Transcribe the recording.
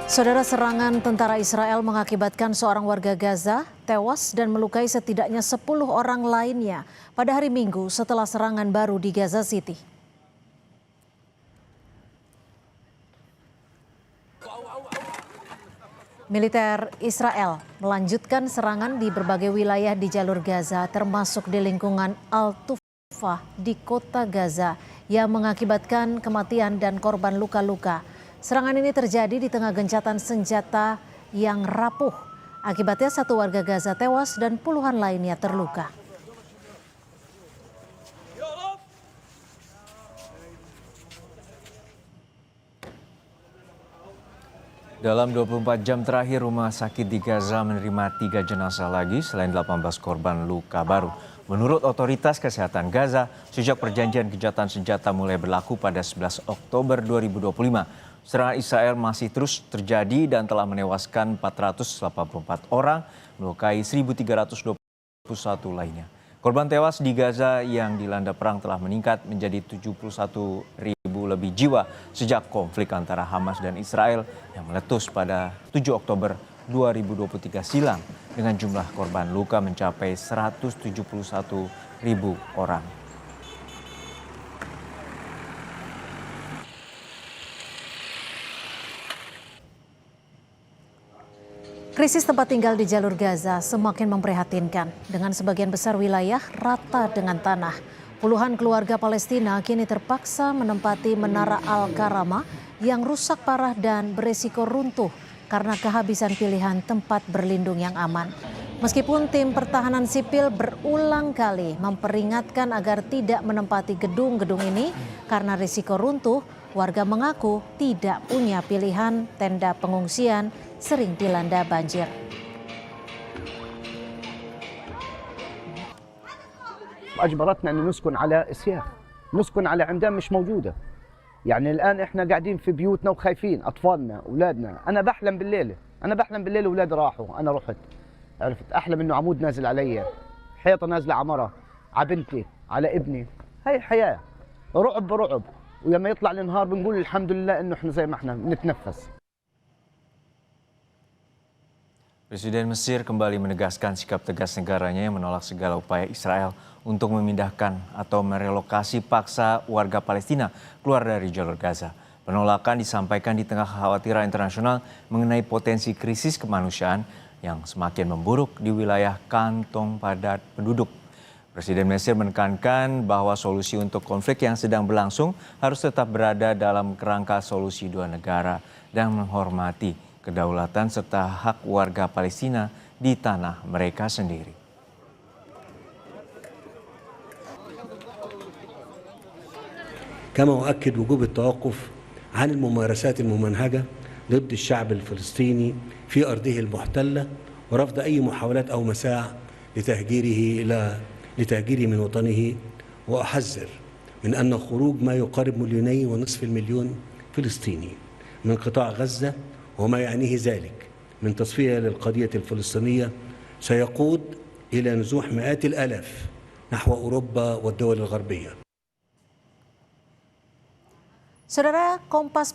Saudara, serangan tentara Israel mengakibatkan seorang warga Gaza tewas dan melukai setidaknya 10 orang lainnya pada hari Minggu setelah serangan baru di Gaza City. Militer Israel melanjutkan serangan di berbagai wilayah di jalur Gaza termasuk di lingkungan Al-Tufah di kota Gaza yang mengakibatkan kematian dan korban luka-luka. Serangan ini terjadi di tengah gencatan senjata yang rapuh. Akibatnya satu warga Gaza tewas dan puluhan lainnya terluka. Dalam 24 jam terakhir, rumah sakit di Gaza menerima 3 jenazah lagi selain 18 korban luka baru. Menurut otoritas kesehatan Gaza, sejak perjanjian gencatan senjata mulai berlaku pada 11 Oktober 2025, serangan Israel masih terus terjadi dan telah menewaskan 484 orang, melukai 1.321 lainnya. Korban tewas di Gaza yang dilanda perang telah meningkat menjadi 71.000 lebih jiwa sejak konflik antara Hamas dan Israel yang meletus pada 7 Oktober 2023 silam dengan jumlah korban luka mencapai 171.000 orang. Krisis tempat tinggal di jalur Gaza semakin memprihatinkan dengan sebagian besar wilayah rata dengan tanah. Puluhan keluarga Palestina kini terpaksa menempati Menara Al-Karama yang rusak parah dan beresiko runtuh karena kehabisan pilihan tempat berlindung yang aman. Meskipun tim pertahanan sipil berulang kali memperingatkan agar tidak menempati gedung-gedung ini karena risiko runtuh, warga mengaku tidak punya pilihan, tenda pengungsian sering dilanda banjir. أجبرتنا أن نسكن على إسياخ، نسكن على عمدان مش موجودة. يعني الآن إحنا قاعدين في بيوتنا وخايفين، أطفالنا، أولادنا. أنا بحلم بالليل أولادي راحوا، أنا رحت. عرفت أحلم إنه عمود نازل علي، حيطة نازلة عمرة، على بنتي، على ابني. هاي الحياة، رعب برعب. ولما يطلع النهار بنقول الحمد لله إنه إحنا زي ما إحنا بنتنفس. Presiden Mesir kembali menegaskan sikap tegas negaranya yang menolak segala upaya Israel untuk memindahkan atau merelokasi paksa warga Palestina keluar dari jalur Gaza. Penolakan disampaikan di tengah kekhawatiran internasional mengenai potensi krisis kemanusiaan yang semakin memburuk di wilayah kantong padat penduduk. Presiden Mesir menekankan bahwa solusi untuk konflik yang sedang berlangsung harus tetap berada dalam kerangka solusi dua negara dan menghormati kedaulatan serta hak warga Palestina di tanah mereka sendiri. كما أؤكد وجوب التوقف عن الممارسات الممنهجة ضد الشعب الفلسطيني في أرضه المحتلة ورفض أي محاولات أو مساع لتهجيره من وطنه، وأحذر من أن خروج ما يقارب 2.5 مليون فلسطيني من قطاع غزة وما يعنيه ذلك من تصفية للقضية الفلسطينية سيقود إلى نزوح مئات الآلاف نحو أوروبا والدول الغربية. Saudara, Kompas